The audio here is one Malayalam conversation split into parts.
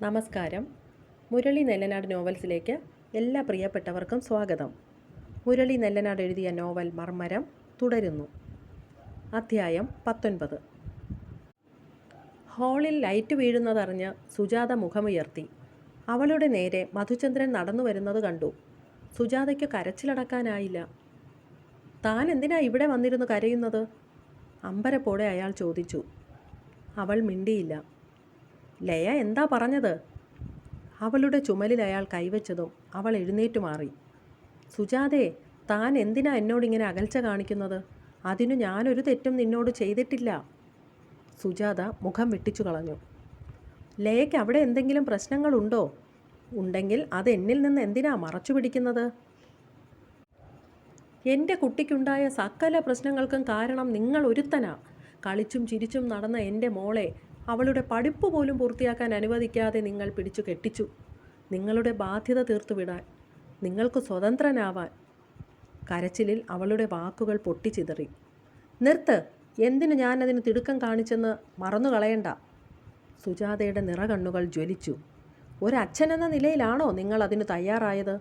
നമസ്കാരം. മുരളി നെല്ലനാട് നോവൽസിലേക്ക് എല്ലാ പ്രിയപ്പെട്ടവർക്കും സ്വാഗതം. മുരളി നെല്ലനാട് എഴുതിയ നോവൽ മർമ്മരം തുടരുന്നു. അധ്യായം 19. ഹാളിൽ ലൈറ്റ് വീഴുന്നതറിഞ്ഞ് സുജാത മുഖമുയർത്തി. അവളുടെ നേരെ മധുചന്ദ്രൻ നടന്നു വരുന്നത് കണ്ടു. സുജാതയ്ക്ക് കരച്ചിലടക്കാനായില്ല. താൻ എന്തിനാ ഇവിടെ വന്നിരുന്നു കരയുന്നത്? അമ്പരപ്പോടെ അയാൾ ചോദിച്ചു. അവൾ മിണ്ടിയില്ല. ലയ എന്താ പറഞ്ഞത്? അവളുടെ ചുമലിൽ അയാൾ കൈവച്ചതും അവൾ എഴുന്നേറ്റു മാറി. സുജാതേ, താൻ എന്തിനാ എന്നോടിങ്ങനെ അകൽച്ച കാണിക്കുന്നത്? അതിനു ഞാനൊരു തെറ്റും നിന്നോട് ചെയ്തിട്ടില്ല. സുജാത മുഖം വെട്ടിച്ചു കളഞ്ഞു. ലയയ്ക്ക് അവിടെ എന്തെങ്കിലും പ്രശ്നങ്ങളുണ്ടോ? ഉണ്ടെങ്കിൽ അത് എന്നിൽ നിന്ന് എന്തിനാ മറച്ചു പിടിക്കുന്നത്? എൻ്റെ കുട്ടിക്കുണ്ടായ സകല പ്രശ്നങ്ങൾക്കും കാരണം നിങ്ങൾ ഒരുത്തനാ. കളിച്ചും ചിരിച്ചും നടന്ന എൻ്റെ മോളെ അവളുടെ പഠിപ്പ് പോലും പൂർത്തിയാക്കാൻ അനുവദിക്കാതെ നിങ്ങൾ പിടിച്ചു കെട്ടിച്ചു. നിങ്ങളുടെ ബാധ്യത തീർത്തുവിടാൻ, നിങ്ങൾക്ക് സ്വതന്ത്രനാവാൻ. കരച്ചിലിൽ അവളുടെ വാക്കുകൾ പൊട്ടിച്ചിതറി. നിർത്ത്! എന്തിനു ഞാനതിന് തിടുക്കം കാണിച്ചെന്ന് മറന്നു കളയണ്ട. സുജാതയുടെ നിറകണ്ണുകൾ ജ്വലിച്ചു. ഒരച്ഛനെന്ന നിലയിലാണോ നിങ്ങൾ അതിന് തയ്യാറായത്?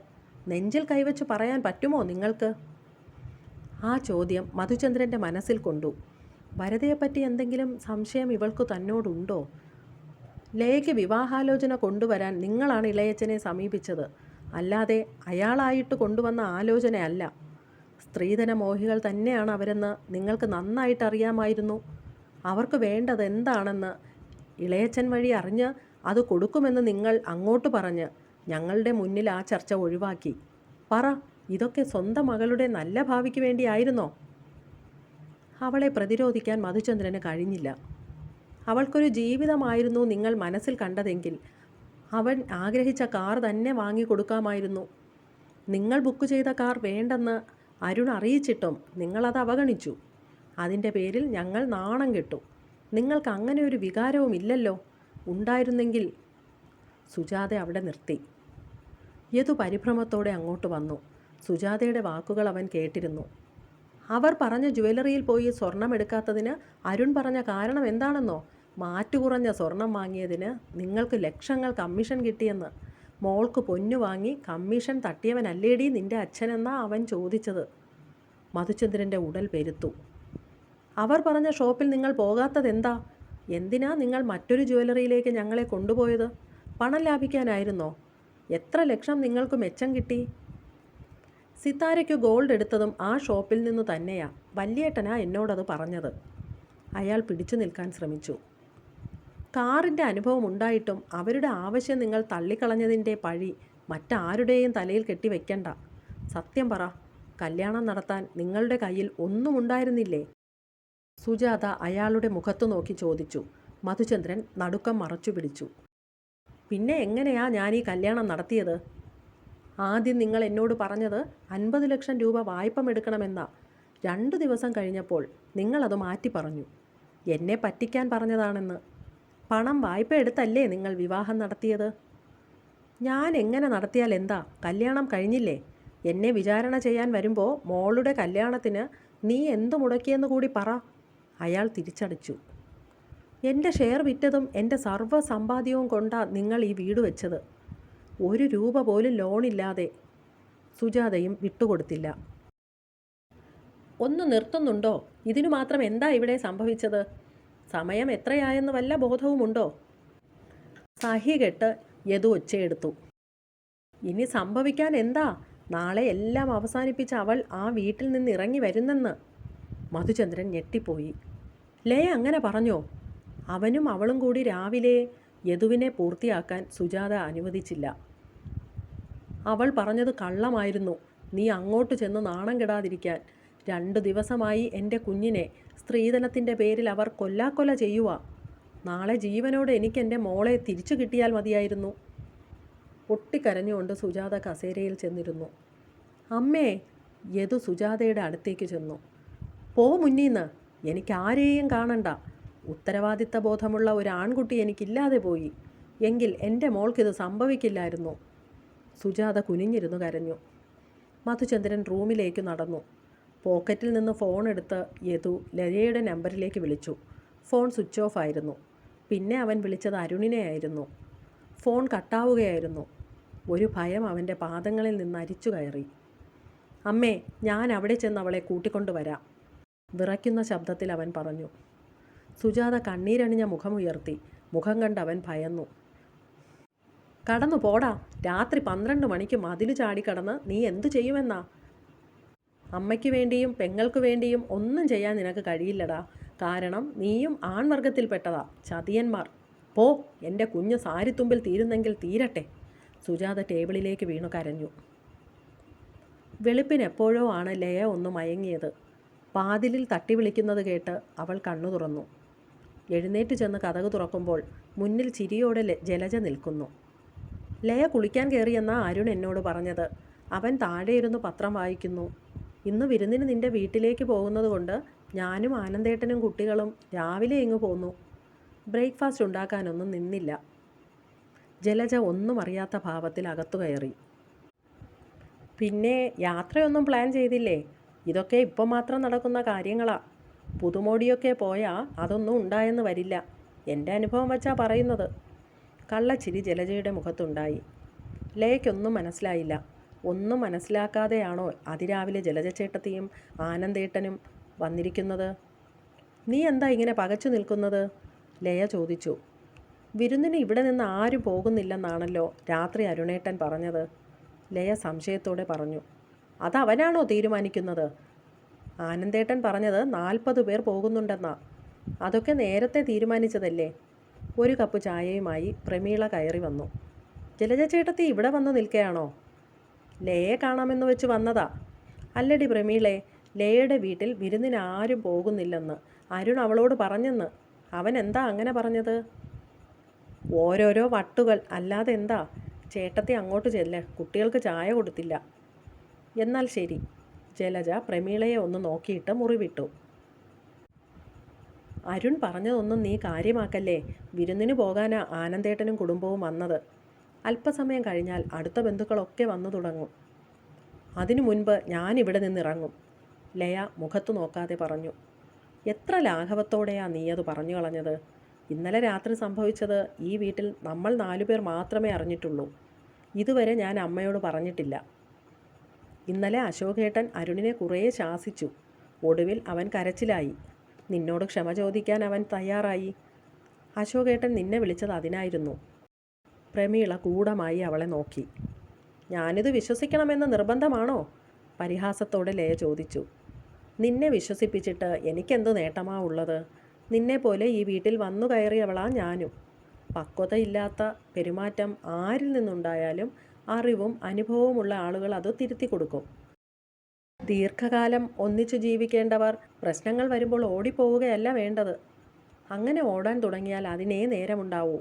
നെഞ്ചിൽ കൈവച്ച് പറയാൻ പറ്റുമോ നിങ്ങൾക്ക്? ആ ചോദ്യം മധുചന്ദ്രൻ്റെ മനസ്സിൽ കൊണ്ടു. ഭരതയെപ്പറ്റി എന്തെങ്കിലും സംശയം ഇവൾക്ക് തന്നോടുണ്ടോ? ലയയ്ക്ക് വിവാഹാലോചന കൊണ്ടുവരാൻ നിങ്ങളാണ് ഇളയച്ചനെ സമീപിച്ചത്, അല്ലാതെ അയാളായിട്ട് കൊണ്ടുവന്ന ആലോചനയല്ല. സ്ത്രീധന മോഹികൾ തന്നെയാണ് അവരെന്ന് നിങ്ങൾക്ക് നന്നായിട്ട് അറിയാമായിരുന്നു. അവർക്ക് വേണ്ടത് എന്താണെന്ന് ഇളയച്ചൻ വഴി അറിഞ്ഞ് അത് കൊടുക്കുമെന്ന് നിങ്ങൾ അങ്ങോട്ട് പറഞ്ഞ് ഞങ്ങളുടെ മുന്നിൽ ആ ചർച്ച ഒഴിവാക്കി. പറ, ഇതൊക്കെ സ്വന്തം മകളുടെ നല്ല ഭാവിക്ക് വേണ്ടിയായിരുന്നോ? അവളെ പ്രതിരോധിക്കാൻ മധുചന്ദ്രന് കഴിഞ്ഞില്ല. അവൾക്കൊരു ജീവിതമായിരുന്നു നിങ്ങൾ മനസ്സിൽ കണ്ടതെങ്കിൽ അവൻ ആഗ്രഹിച്ച കാർ തന്നെ വാങ്ങിക്കൊടുക്കാമായിരുന്നു. നിങ്ങൾ ബുക്ക് ചെയ്ത കാർ വേണ്ടെന്ന് അരുൺ അറിയിച്ചിട്ടും നിങ്ങളത് അവഗണിച്ചു. അതിൻ്റെ പേരിൽ ഞങ്ങൾ നാണം കെട്ടു. നിങ്ങൾക്ക് അങ്ങനെ ഒരു വികാരവും ഇല്ലല്ലോ. ഉണ്ടായിരുന്നെങ്കിൽ... സുജാത അവിടെ നിർത്തി. യദു പരിഭ്രമത്തോടെ അങ്ങോട്ട് വന്നു. സുജാതയുടെ വാക്കുകൾ അവൻ കേട്ടിരുന്നു. അവർ പറഞ്ഞ ജ്വല്ലറിയിൽ പോയി സ്വർണം എടുക്കാത്തതിന് അരുൺ പറഞ്ഞ കാരണം എന്താണെന്നോ? മാറ്റുകുറഞ്ഞ സ്വർണം വാങ്ങിയതിന് നിങ്ങൾക്ക് ലക്ഷങ്ങൾ കമ്മീഷൻ കിട്ടിയെന്ന്. മോൾക്ക് പൊന്നു വാങ്ങി കമ്മീഷൻ തട്ടിയവനല്ലേടി നിൻ്റെ അച്ഛനെന്നാ അവൻ ചോദിച്ചത്. മധുചന്ദ്രൻ്റെ ഉടൽ പെരുത്തു. അവർ പറഞ്ഞ ഷോപ്പിൽ നിങ്ങൾ പോകാത്തതെന്താ? എന്തിനാ നിങ്ങൾ മറ്റൊരു ജ്വല്ലറിയിലേക്ക് ഞങ്ങളെ കൊണ്ടുപോയത്? പണം ലാഭിക്കാനായിരുന്നോ? എത്ര ലക്ഷം നിങ്ങൾക്ക് മെച്ചം കിട്ടി? സിത്താരയ്ക്ക് ഗോൾഡ് എടുത്തതും ആ ഷോപ്പിൽ നിന്നു തന്നെയാ. വല്യേട്ടനാ എന്നോടത് പറഞ്ഞത്. അയാൾ പിടിച്ചു നിൽക്കാൻ ശ്രമിച്ചു. കാറിൻ്റെ അനുഭവം ഉണ്ടായിട്ടും അവരുടെ ആവശ്യം നിങ്ങൾ തള്ളിക്കളഞ്ഞതിൻ്റെ പഴി മറ്റാരുടെയും തലയിൽ കെട്ടിവെക്കണ്ട. സത്യം പറ, കല്യാണം നടത്താൻ നിങ്ങളുടെ കയ്യിൽ ഒന്നും ഉണ്ടായിരുന്നില്ലേ? സുജാത അയാളുടെ മുഖത്തു നോക്കി ചോദിച്ചു. മധുചന്ദ്രൻ നടുക്കം മറച്ചു പിടിച്ചു. പിന്നെ എങ്ങനെയാ ഞാൻ ഈ കല്യാണം നടത്തിയത്? ആദ്യം നിങ്ങൾ എന്നോട് പറഞ്ഞത് 50 ലക്ഷം രൂപ വായ്പ എടുക്കണമെന്നാ. 2 ദിവസം കഴിഞ്ഞപ്പോൾ നിങ്ങളത് മാറ്റി പറഞ്ഞു. എന്നെ പറ്റിക്കാൻ പറഞ്ഞതാണെന്ന്. പണം വായ്പ എടുത്തല്ലേ നിങ്ങൾ വിവാഹം നടത്തിയത്? ഞാൻ എങ്ങനെ നടത്തിയാൽ എന്താ? കല്യാണം കഴിഞ്ഞില്ലേ? എന്നെ വിചാരണ ചെയ്യാൻ വരുമ്പോൾ മോളുടെ കല്യാണത്തിന് നീ എന്തു മുടക്കിയെന്ന് കൂടി പറ. അയാൾ തിരിച്ചടിച്ചു. എൻ്റെ ഷെയർ വിറ്റതും എൻ്റെ സർവ്വ സമ്പാദ്യവും കൊണ്ടാ നിങ്ങൾ ഈ വീട് വെച്ചത്. 1 രൂപ പോലും ലോണില്ലാതെ. സുജാതയും വിട്ടുകൊടുത്തില്ല. ഒന്ന് നിർത്തുന്നുണ്ടോ? ഇതിനു മാത്രം എന്താ ഇവിടെ സംഭവിച്ചത്? സമയം എത്രയായെന്ന് വല്ല ബോധവുമുണ്ടോ? സഹി കെട്ട് യദു ഒച്ചയെടുത്തു. ഇനി സംഭവിക്കാൻ എന്താ? നാളെ എല്ലാം അവസാനിപ്പിച്ച് അവൾ ആ വീട്ടിൽ നിന്ന് ഇറങ്ങി വരുന്നെന്ന്. മധുചന്ദ്രൻ ഞെട്ടിപ്പോയി. ലയ അങ്ങനെ പറഞ്ഞോ? അവനും അവളും കൂടി രാവിലെ യദുവിനെ പൂർത്തിയാക്കാൻ സുജാത അനുവദിച്ചില്ല. അവൾ പറഞ്ഞത് കള്ളമായിരുന്നു. നീ അങ്ങോട്ട് ചെന്ന് നാണം കെടാതിരിക്കാൻ. 2 ദിവസമായി എൻ്റെ കുഞ്ഞിനെ സ്ത്രീധനത്തിൻ്റെ പേരിൽ അവർ കൊല്ലാക്കൊല ചെയ്യുക. നാളെ ജീവനോടെ എനിക്കെൻ്റെ മോളെ തിരിച്ചു കിട്ടിയാൽ മതിയായിരുന്നു. പൊട്ടിക്കരഞ്ഞുകൊണ്ട് സുജാത കസേരയിൽ ചെന്നിരുന്നു. അമ്മേ! യദു സുജാതയുടെ അടുത്തേക്ക് ചെന്നു. പോ മുന്നീന്ന്. എനിക്കാരെയും കാണണ്ട. ഉത്തരവാദിത്ത ബോധമുള്ള ഒരു ആൺകുട്ടി എനിക്കില്ലാതെ പോയി. എങ്കിൽ എൻ്റെ മോൾക്കിത് സംഭവിക്കില്ലായിരുന്നു. സുജാത കുനിഞ്ഞിരുന്നു കരഞ്ഞു. മധുചന്ദ്രൻ റൂമിലേക്ക് നടന്നു. പോക്കറ്റിൽ നിന്ന് ഫോൺ എടുത്ത് യദു ലയയുടെ നമ്പറിലേക്ക് വിളിച്ചു. ഫോൺ സ്വിച്ച് ഓഫ് ആയിരുന്നു. പിന്നെ അവൻ വിളിച്ചത് അരുണിനെയായിരുന്നു. ഫോൺ കട്ടാവുകയായിരുന്നു. ഒരു ഭയം അവൻ്റെ പാദങ്ങളിൽ നിന്ന് അരിച്ചു കയറി. അമ്മേ, ഞാൻ അവിടെ ചെന്ന് അവളെ കൂട്ടിക്കൊണ്ടുവരാം, വിറയ്ക്കുന്ന ശബ്ദത്തിൽ അവൻ പറഞ്ഞു. സുജാത കണ്ണീരണിഞ്ഞ മുഖമുയർത്തി. മുഖം കണ്ട് അവൻ ഭയന്നു. കടന്നു പോടാ, രാത്രി 12 മണിക്ക് മതിൽ ചാടിക്കടന്ന് നീ എന്തു ചെയ്യുമെന്നാ? അമ്മയ്ക്ക് വേണ്ടിയും പെങ്ങൾക്ക് വേണ്ടിയും ഒന്നും ചെയ്യാൻ നിനക്ക് കഴിയില്ലടാ. കാരണം നീയും ആൺവർഗത്തിൽപ്പെട്ടതാ, ചതിയന്മാർ. പോ, എൻ്റെ കുഞ്ഞ് സാരിത്തുമ്പിൽ തീരുന്നെങ്കിൽ തീരട്ടെ. സുജാത ടേബിളിലേക്ക് വീണു കരഞ്ഞു. വെളുപ്പിനെപ്പോഴോ ആണ് ലയ ഒന്ന് മയങ്ങിയത്. വാതിലിൽ തട്ടി വിളിക്കുന്നത് കേട്ട് അവൾ കണ്ണു തുറന്നു. എഴുന്നേറ്റ് ചെന്ന് കതക് തുറക്കുമ്പോൾ മുന്നിൽ ചിരിയോടെ ജലജ നിൽക്കുന്നു. ലയ കുളിക്കാൻ കയറിയെന്നാ അരുൺ എന്നോട് പറഞ്ഞത്. അവൻ താഴെ ഇരുന്ന് പത്രം വായിക്കുന്നു. ഇന്ന് വിരുന്നിന് നിൻ്റെ വീട്ടിലേക്ക് പോകുന്നത് കൊണ്ട് ഞാനും ആനന്ദേട്ടനും കുട്ടികളും രാവിലെ ഇങ്ങ് പോന്നു. ബ്രേക്ക്ഫാസ്റ്റ് ഉണ്ടാക്കാനൊന്നും നിന്നില്ല. ജലജ ഒന്നും അറിയാത്ത ഭാവത്തിൽ അകത്തു കയറി. പിന്നെ യാത്രയൊന്നും പ്ലാൻ ചെയ്തില്ലേ? ഇതൊക്കെ ഇപ്പം മാത്രം നടക്കുന്ന കാര്യങ്ങളാ. പുതുമോടിയൊക്കെ പോയാൽ അതൊന്നും ഉണ്ടായെന്ന് വരില്ല. എൻ്റെ അനുഭവം വച്ചാ പറയുന്നത്. കള്ളച്ചിരി ജലജയുടെ മുഖത്തുണ്ടായി. ലയയ്ക്കൊന്നും മനസ്സിലായില്ല. ഒന്നും മനസ്സിലാക്കാതെയാണോ അതിരാവിലെ ജലജച്ചേട്ടത്തിയും ആനന്ദേട്ടനും വന്നിരിക്കുന്നത്? നീ എന്താ ഇങ്ങനെ പകച്ചു നിൽക്കുന്നത്? ലയ ചോദിച്ചു. വിരുന്നിന് ഇവിടെ നിന്ന് ആരും പോകുന്നില്ലെന്നാണല്ലോ രാത്രി അരുണേട്ടൻ പറഞ്ഞത്. ലയ സംശയത്തോടെ പറഞ്ഞു. അതവനാണോ തീരുമാനിക്കുന്നത്? ആനന്ദേട്ടൻ പറഞ്ഞത് 40 പേർ പോകുന്നുണ്ടെന്നാ. അതൊക്കെ നേരത്തെ തീരുമാനിച്ചതല്ലേ. ഒരു കപ്പ് ചായയുമായി പ്രമീള കയറി വന്നു. ജലജ ചേട്ടത്തി ഇവിടെ വന്ന് നിൽക്കുകയാണോ? ലയെ കാണാമെന്ന് വെച്ച് വന്നതാ. അല്ലടി പ്രമീളെ, ലയയുടെ വീട്ടിൽ വിരുന്നിന് ആരും പോകുന്നില്ലെന്ന് അരുൺ അവളോട് പറഞ്ഞെന്ന്. അവൻ എന്താ അങ്ങനെ പറഞ്ഞത്? ഓരോരോ വട്ടുകൾ, അല്ലാതെ എന്താ. ചേട്ടത്തി അങ്ങോട്ട് ചെല്ല്, കുട്ടികൾക്ക് ചായ കൊടുത്തില്ല. എന്നാൽ ശരി. ജലജ പ്രമീളയെ ഒന്ന് നോക്കിയിട്ട് മുറിവിട്ടു. അരുൺ പറഞ്ഞതൊന്നും നീ കാര്യമാക്കല്ലേ. വിരുന്നിന് പോകാനാ ആനന്ദേട്ടനും കുടുംബവും വന്നത്. അല്പസമയം കഴിഞ്ഞാൽ അടുത്ത ബന്ധുക്കളൊക്കെ വന്നു തുടങ്ങും. അതിനു മുൻപ് ഞാനിവിടെ നിന്നിറങ്ങും, ലയ മുഖത്തു നോക്കാതെ പറഞ്ഞു. എത്ര ലാഘവത്തോടെയാ നീ അത് പറഞ്ഞു കളഞ്ഞത്? ഇന്നലെ രാത്രി സംഭവിച്ചത് ഈ വീട്ടിൽ നമ്മൾ 4 പേർ മാത്രമേ അറിഞ്ഞിട്ടുള്ളൂ. ഇതുവരെ ഞാൻ അമ്മയോട് പറഞ്ഞിട്ടില്ല. ഇന്നലെ അശോകേട്ടൻ അരുണിനെ കുറേ ശാസിച്ചു. ഒടുവിൽ അവൻ കരച്ചിലായി. നിന്നോട് ക്ഷമ ചോദിക്കാൻ അവൻ തയ്യാറായി. അശോകേട്ടൻ നിന്നെ വിളിച്ചത് അതിനായിരുന്നു. പ്രമീള ഗൂഢമായി അവളെ നോക്കി. ഞാനിത് വിശ്വസിക്കണമെന്ന് നിർബന്ധമാണോ? പരിഹാസത്തോടെ ലയ ചോദിച്ചു. നിന്നെ വിശ്വസിപ്പിച്ചിട്ട് എനിക്കെന്ത് നേട്ടമാ ഉള്ളത്? നിന്നെപ്പോലെ ഈ വീട്ടിൽ വന്നു കയറിയവളാ ഞാനും. പക്വതയില്ലാത്ത പെരുമാറ്റം ആരിൽ നിന്നുണ്ടായാലും അറിവും അനുഭവവുമുള്ള ആളുകൾ അത് തിരുത്തി കൊടുക്കും. ദീർഘകാലം ഒന്നിച്ചു ജീവിക്കേണ്ടവർ പ്രശ്നങ്ങൾ വരുമ്പോൾ ഓടിപ്പോവുകയല്ല വേണ്ടത്. അങ്ങനെ ഓടാൻ തുടങ്ങിയാൽ അതിനേ നേരമുണ്ടാവൂ.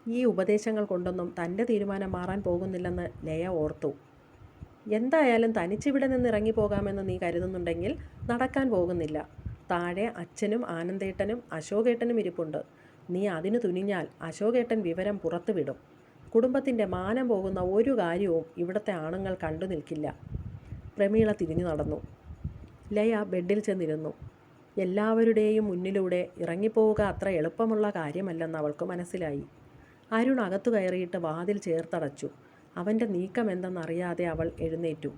ഈ ഉപദേശങ്ങൾ കൊണ്ടൊന്നും തൻ്റെ തീരുമാനം മാറാൻ പോകുന്നില്ലെന്ന് ലയ ഓർത്തു. എന്തായാലും തനിച്ചിവിടെ നിന്ന് ഇറങ്ങിപ്പോകാമെന്ന് നീ കരുതുന്നുണ്ടെങ്കിൽ നടക്കാൻ പോകുന്നില്ല. താഴെ അച്ഛനും ആനന്ദേട്ടനും അശോകേട്ടനും ഇരിപ്പുണ്ട്. നീ അതിന് തുനിഞ്ഞാൽ അശോകേട്ടൻ വിവരം പുറത്തുവിടും. കുടുംബത്തിൻ്റെ മാനം പോകുന്ന ഒരു കാര്യവും ഇവിടുത്തെ ആണുങ്ങൾ കണ്ടു നിൽക്കില്ല. പ്രമീള തിരിഞ്ഞു നടന്നു. ലയ ബെഡിൽ ചെന്നിരുന്നു. എല്ലാവരുടെയും മുന്നിലൂടെ ഇറങ്ങിപ്പോവുക അത്ര എളുപ്പമുള്ള കാര്യമല്ലെന്ന് അവൾക്ക് മനസ്സിലായി. അരുൺ അകത്തു കയറിയിട്ട് വാതിൽ ചേർത്തടച്ചു. അവൻ്റെ നീക്കം എന്തെന്നറിയാതെ അവൾ എഴുന്നേറ്റു.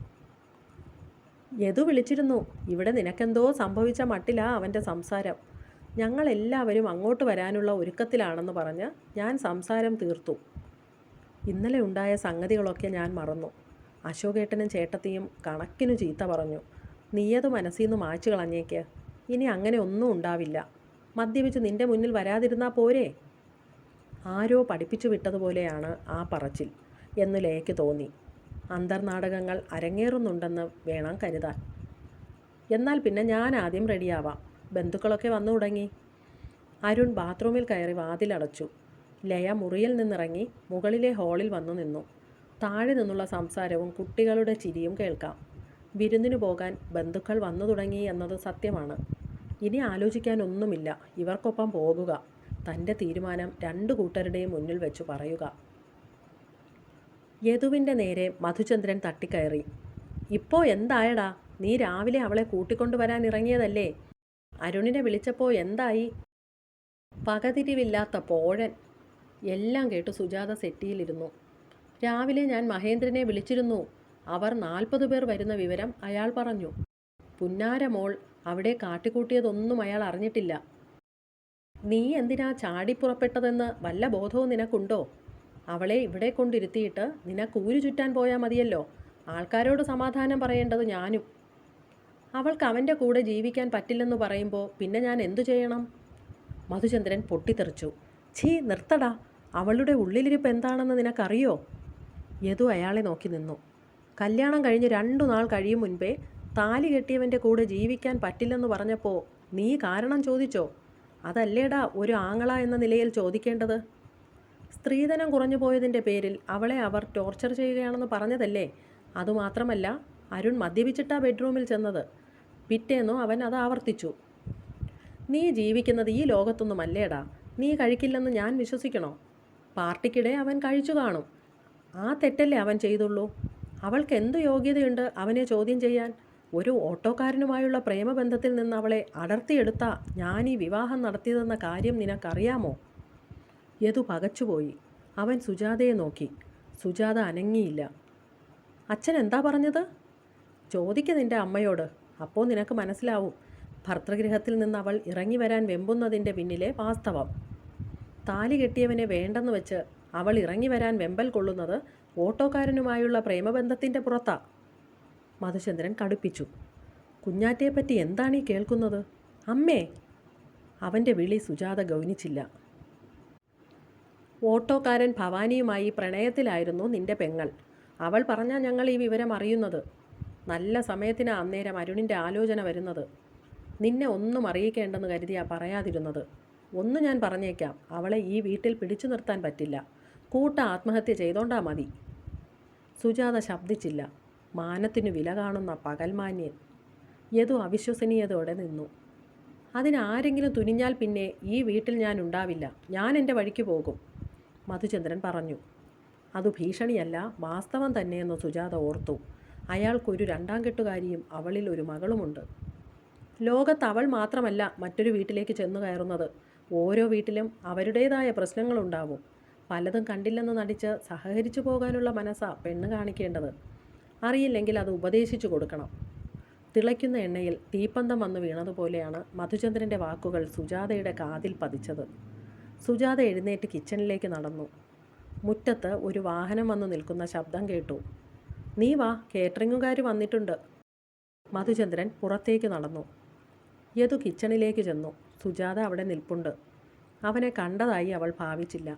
യദു വിളിച്ചിരുന്നു. ഇവിടെ നിനക്കെന്തോ സംഭവിച്ച മട്ടിലാ അവൻ്റെ സംസാരം. ഞങ്ങളെല്ലാവരും അങ്ങോട്ട് വരാനുള്ള ഒരുക്കത്തിലാണെന്ന് പറഞ്ഞ് ഞാൻ സംസാരം തീർത്തു. ഇന്നലെ ഉണ്ടായ സംഗതികളൊക്കെ ഞാൻ മറന്നു. അശോകേട്ടനും ചേട്ടത്തിയും കണക്കിനു ചീത്ത പറഞ്ഞു. നീയത് മനസ്സിൽ നിന്ന് മായ്ച്ചു കളഞ്ഞേക്ക്. ഇനി അങ്ങനെ ഒന്നും ഉണ്ടാവില്ല. മദ്യപിച്ച് നിൻ്റെ മുന്നിൽ വരാതിരുന്നാൽ പോരെ? ആരോ പഠിപ്പിച്ചു വിട്ടതുപോലെയാണ് ആ പറച്ചിൽ എന്ന് ലയയ്ക്ക് തോന്നി. അന്തർനാടകങ്ങൾ അരങ്ങേറുന്നുണ്ടെന്ന് വേണം കരുതാൻ. എന്നാൽ പിന്നെ ഞാൻ ആദ്യം റെഡിയാവാം. ബന്ധുക്കളൊക്കെ വന്നു തുടങ്ങി. അരുൺ ബാത്റൂമിൽ കയറി വാതിലടച്ചു. ലയ മുറിയിൽ നിന്നിറങ്ങി മുകളിലെ ഹാളിൽ വന്നു നിന്നു. താഴെ നിന്നുള്ള സംസാരവും കുട്ടികളുടെ ചിരിയും കേൾക്കാം. വിരുന്നിനു പോകാൻ ബന്ധുക്കൾ വന്നു തുടങ്ങി എന്നത് സത്യമാണ്. ഇനി ആലോചിക്കാനൊന്നുമില്ല. ഇവർക്കൊപ്പം പോകുക. തൻ്റെ തീരുമാനം 2 കൂട്ടരുടെയും മുന്നിൽ വെച്ചു പറയുക. യദുവിൻ്റെ നേരെ മധുചന്ദ്രൻ തട്ടിക്കയറി. ഇപ്പോൾ എന്തായടാ? നീ രാവിലെ അവളെ കൂട്ടിക്കൊണ്ടുവരാൻ ഇറങ്ങിയതല്ലേ? അരുണിനെ വിളിച്ചപ്പോൾ എന്തായി? പകതിരിവില്ലാത്ത പോഴൻ. എല്ലാം കേട്ട് സുജാത സെറ്റിയിലിരുന്നു. രാവിലെ ഞാൻ മഹേന്ദ്രനെ വിളിച്ചിരുന്നു. അവർ 40 പേർ വരുന്ന വിവരം അയാൾ പറഞ്ഞു. പുന്നാര മോൾ അവിടെ കാട്ടിക്കൂട്ടിയതൊന്നും അയാൾ അറിഞ്ഞിട്ടില്ല. നീ എന്തിനാ ചാടിപ്പുറപ്പെട്ടതെന്ന് വല്ല ബോധവും നിനക്കുണ്ടോ? അവളെ ഇവിടെ കൊണ്ടിരുത്തിയിട്ട് നിനക്ക് ഊരു ചുറ്റാൻ പോയാൽ മതിയല്ലോ. ആൾക്കാരോട് സമാധാനം പറയേണ്ടത് ഞാനും. അവൾക്ക് അവൻ്റെ കൂടെ ജീവിക്കാൻ പറ്റില്ലെന്ന് പറയുമ്പോൾ പിന്നെ ഞാൻ എന്തു ചെയ്യണം? മധുചന്ദ്രൻ പൊട്ടിത്തെറിച്ചു. ഛീ, നിർത്തടാ. അവളുടെ ഉള്ളിലിരിപ്പ് എന്താണെന്ന് നിനക്കറിയോ? യദു അയാളെ നോക്കി നിന്നു. കല്യാണം കഴിഞ്ഞ് 2 നാൾ കഴിയും മുൻപേ താലി കെട്ടിയവൻ്റെ കൂടെ ജീവിക്കാൻ പറ്റില്ലെന്ന് പറഞ്ഞപ്പോൾ നീ കാരണം ചോദിച്ചോ? അതല്ലേടാ ഒരു ആങ്ങള എന്ന നിലയിൽ ചോദിക്കേണ്ടത്. സ്ത്രീധനം കുറഞ്ഞു പോയതിൻ്റെ പേരിൽ അവളെ അവർ ടോർച്ചർ ചെയ്യുകയാണെന്ന് പറഞ്ഞതല്ലേ? അതുമാത്രമല്ല, അരുൺ മദ്യപിച്ചിട്ടാ ബെഡ്റൂമിൽ ചെന്നത്. പിറ്റേന്നോ അവൻ അത് ആവർത്തിച്ചു. നീ ജീവിക്കുന്നത് ഈ ലോകത്തൊന്നുമല്ലേടാ. നീ കഴിക്കില്ലെന്ന് ഞാൻ വിശ്വസിക്കണോ? പാർട്ടിക്കിടെ അവൻ കഴിച്ചു കാണും. ആ തെറ്റല്ലേ അവൻ ചെയ്തുള്ളൂ. അവൾക്ക് എന്തു യോഗ്യതയുണ്ട് അവനെ ചോദ്യം ചെയ്യാൻ? ഒരു ഓട്ടോക്കാരനുമായുള്ള പ്രേമബന്ധത്തിൽ നിന്ന് അവളെ അടർത്തിയെടുത്ത ഞാൻ ഈ വിവാഹം നടത്തിയതെന്ന കാര്യം നിനക്കറിയാമോ? യദു പകച്ചുപോയി. അവൻ സുജാതയെ നോക്കി. സുജാത അനങ്ങിയില്ല. അച്ഛൻ എന്താ പറഞ്ഞത്? ചോദിക്ക നിൻ്റെ അമ്മയോട്. അപ്പോൾ നിനക്ക് മനസ്സിലാവും ഭർതൃഗൃഹത്തിൽ നിന്ന് അവൾ ഇറങ്ങി വരാൻ വെമ്പുന്നതിൻ്റെ പിന്നിലെ വാസ്തവം. താലി കെട്ടിയവനെ വേണ്ടെന്ന് വെച്ച് അവൾ ഇറങ്ങി വരാൻ വെമ്പൽ കൊള്ളുന്നത് ഓട്ടോക്കാരനുമായുള്ള പ്രേമബന്ധത്തിൻ്റെ പുറത്താ. മധുചന്ദ്രൻ കടുപ്പിച്ചു. കുഞ്ഞാറ്റയെപ്പറ്റി എന്താണീ കേൾക്കുന്നത്? അമ്മേ! അവൻ്റെ വിളി സുജാത ഗൗനിച്ചില്ല. ഓട്ടോക്കാരൻ ഭവാനിയുമായി പ്രണയത്തിലായിരുന്നു നിന്റെ പെങ്ങൾ. അവൾ പറഞ്ഞാൽ ഞങ്ങൾ ഈ വിവരം അറിയുന്നത്. നല്ല സമയത്തിനാ അന്നേരം അരുണിൻ്റെ ആലോചന വരുന്നത്. നിന്നെ ഒന്നും അറിയിക്കേണ്ടെന്ന് കരുതിയാ പറയാതിരുന്നത്. ഒന്ന് ഞാൻ പറഞ്ഞേക്കാം, അവളെ ഈ വീട്ടിൽ പിടിച്ചു നിർത്താൻ പറ്റില്ല. ആത്മഹത്യ ചെയ്തോണ്ടാ മതി. സുജാത ശബ്ദിച്ചില്ല. മാനത്തിനു വില കാണുന്ന പകൽമാന്യൻ. യദു അവിശ്വസനീയതയോടെ നിന്നു. അതിനാരെങ്കിലും തുനിഞ്ഞാൽ പിന്നെ ഈ വീട്ടിൽ ഞാൻ ഉണ്ടാവില്ല. ഞാൻ എൻ്റെ വഴിക്ക് പോകും, മധുചന്ദ്രൻ പറഞ്ഞു. അതു ഭീഷണിയല്ല, വാസ്തവം തന്നെയെന്ന് സുജാത ഓർത്തു. അയാൾക്കൊരു 2ാം കെട്ടുകാരിയും അവളിൽ ഒരു മകളുമുണ്ട്. ലോകത്ത് അവൾ മാത്രമല്ല മറ്റൊരു വീട്ടിലേക്ക് ചെന്നു കയറുന്നത്. ഓരോ വീട്ടിലും അവരുടേതായ പ്രശ്നങ്ങളുണ്ടാവും. പലതും കണ്ടില്ലെന്ന് നടിച്ച് സഹകരിച്ചു പോകാനുള്ള മനസ്സാ പെണ്ണ് കാണിക്കേണ്ടത്. അറിയില്ലെങ്കിൽ അത് ഉപദേശിച്ചു കൊടുക്കണം. തിളയ്ക്കുന്ന എണ്ണയിൽ തീപ്പന്തം വന്നു വീണതുപോലെയാണ് മധുചന്ദ്രൻ്റെ വാക്കുകൾ സുജാതയുടെ കാതിൽ പതിച്ചത്. സുജാത എഴുന്നേറ്റ് കിച്ചണിലേക്ക് നടന്നു. മുറ്റത്ത് ഒരു വാഹനം വന്നു നിൽക്കുന്ന ശബ്ദം കേട്ടു. നീ വാ, കേറ്ററിംഗുകാർ വന്നിട്ടുണ്ട്. മധുചന്ദ്രൻ പുറത്തേക്ക് നടന്നു. യദു കിച്ചണിലേക്ക് ചെന്നു. സുജാത അവിടെ നിൽപ്പുണ്ട്. അവനെ കണ്ടതായി അവൾ ഭാവിച്ചില്ല.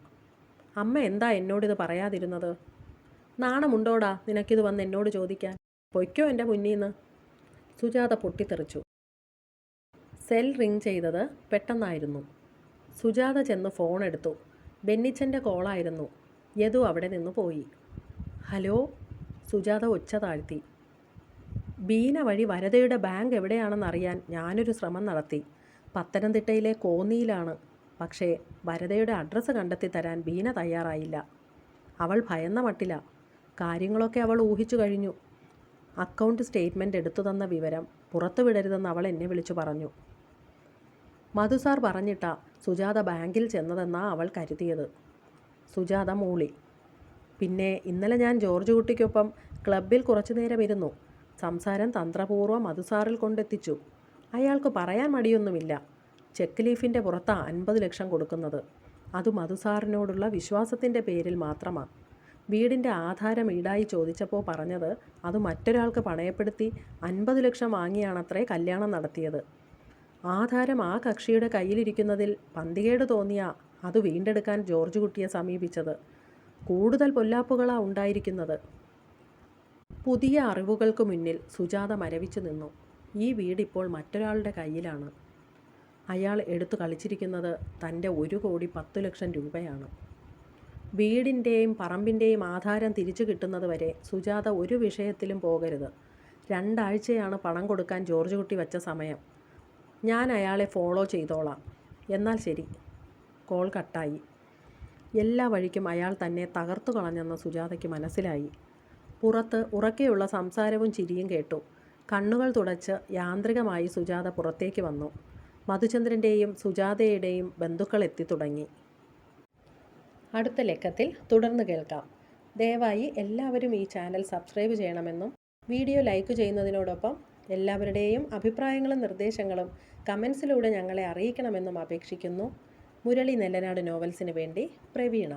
അമ്മ എന്താ എന്നോടിത് പറയാതിരുന്നത്? നാണമുണ്ടോടാ നിനക്കിത് വന്ന് എന്നോട് ചോദിക്കാൻ? പൊയ്ക്കോ എൻ്റെ മുന്നീന്ന്. സുജാത പൊട്ടിത്തെറിച്ചു. സെൽ റിങ് ചെയ്തത് പെട്ടെന്നായിരുന്നു. സുജാത ചെന്ന് ഫോൺ എടുത്തു. ബെന്നിച്ചൻ്റെ കോളായിരുന്നു. യദു അവിടെ നിന്ന് പോയി. ഹലോ, സുജാത ഒച്ച താഴ്ത്തി. ബീന വഴി വരദയുടെ ബാങ്ക് എവിടെയാണെന്നറിയാൻ ഞാനൊരു ശ്രമം നടത്തി. പത്തനംതിട്ടയിലെ കോന്നിയിലാണ്. പക്ഷേ വരദയുടെ അഡ്രസ്സ് കണ്ടെത്തി തരാൻ ബീന തയ്യാറായില്ല. അവൾ ഭയന്ന മട്ടില്ല. കാര്യങ്ങളൊക്കെ അവൾ ഊഹിച്ചു കഴിഞ്ഞു. അക്കൗണ്ട് സ്റ്റേറ്റ്മെൻറ്റ് എടുത്തു തന്ന വിവരം പുറത്തു വിടരുതെന്ന് അവൾ എന്നെ വിളിച്ചു പറഞ്ഞു. മധുസാർ പറഞ്ഞിട്ടാ സുജാത ബാങ്കിൽ ചെന്നതെന്നാ അവൾ കരുതിയത്. സുജാത മൂളി. പിന്നെ ഇന്നലെ ഞാൻ ജോർജ് കുട്ടിക്കൊപ്പം ക്ലബ്ബിൽ കുറച്ചു നേരം ഇരുന്നു. സംസാരം തന്ത്രപൂർവ്വം മധുസാറിൽ കൊണ്ടെത്തിച്ചു. അയാൾക്ക് പറയാൻ മടിയൊന്നുമില്ല. ചെക്ക് ലീഫിൻ്റെ പുറത്താ 50 ലക്ഷം കൊടുക്കുന്നത്. അത് മധുസാറിനോടുള്ള വിശ്വാസത്തിൻ്റെ പേരിൽ മാത്രമാണ്. വീടിൻ്റെ ആധാരം ഈടായി ചോദിച്ചപ്പോൾ പറഞ്ഞത് അത് മറ്റൊരാൾക്ക് പണയപ്പെടുത്തി 50 ലക്ഷം വാങ്ങിയാണത്രേ കല്യാണം നടത്തിയത്. ആധാരം ആ കക്ഷിയുടെ കയ്യിലിരിക്കുന്നതിൽ പന്തികേട് തോന്നിയാ അത് വീണ്ടെടുക്കാൻ ജോർജ് കുട്ടിയെ സമീപിച്ചത്. കൂടുതൽ പൊല്ലാപ്പുകളാണ് ഉണ്ടായിരിക്കുന്നത്. പുതിയ അറിവുകൾക്ക് മുന്നിൽ സുജാത മരവിച്ചു നിന്നു. ഈ വീടിപ്പോൾ മറ്റൊരാളുടെ കയ്യിലാണ്. അയാൾ എടുത്തു കളിച്ചിരിക്കുന്നത് തൻ്റെ 1,10,00,000 രൂപയാണ്. വീടിൻ്റെയും പറമ്പിൻ്റെയും ആധാരം തിരിച്ചു കിട്ടുന്നത് വരെ സുജാത ഒരു വിഷയത്തിലും പോകരുത്. 2 ആഴ്ചയാണ് പണം കൊടുക്കാൻ ജോർജ് കുട്ടി വച്ച സമയം. ഞാൻ അയാളെ ഫോളോ ചെയ്തോളാം. എന്നാൽ ശരി. കോൾ കട്ടായി. എല്ലാ വഴിക്കും അയാൾ തന്നെ തകർത്തു കളഞ്ഞെന്ന് സുജാതയ്ക്ക് മനസ്സിലായി. പുറത്ത് ഉറക്കെയുള്ള സംസാരവും ചിരിയും കേട്ടു. കണ്ണുകൾ തുടച്ച് യാന്ത്രികമായി സുജാത പുറത്തേക്ക് വന്നു. മധുചന്ദ്രൻ്റെയും സുജാതയുടെയും ബന്ധുക്കൾ എത്തി തുടങ്ങി. അടുത്ത ലക്കത്തിൽ തുടർന്ന് കേൾക്കാം. ദയവായി എല്ലാവരും ഈ ചാനൽ സബ്സ്ക്രൈബ് ചെയ്യണമെന്നും വീഡിയോ ലൈക്ക് ചെയ്യുന്നതിനോടൊപ്പം എല്ലാവരുടെയും അഭിപ്രായങ്ങളും നിർദ്ദേശങ്ങളും കമൻസിലൂടെ ഞങ്ങളെ അറിയിക്കണമെന്നും അപേക്ഷിക്കുന്നു. മുരളി നെല്ലനാട് നോവൽസിന് വേണ്ടി പ്രവീണ.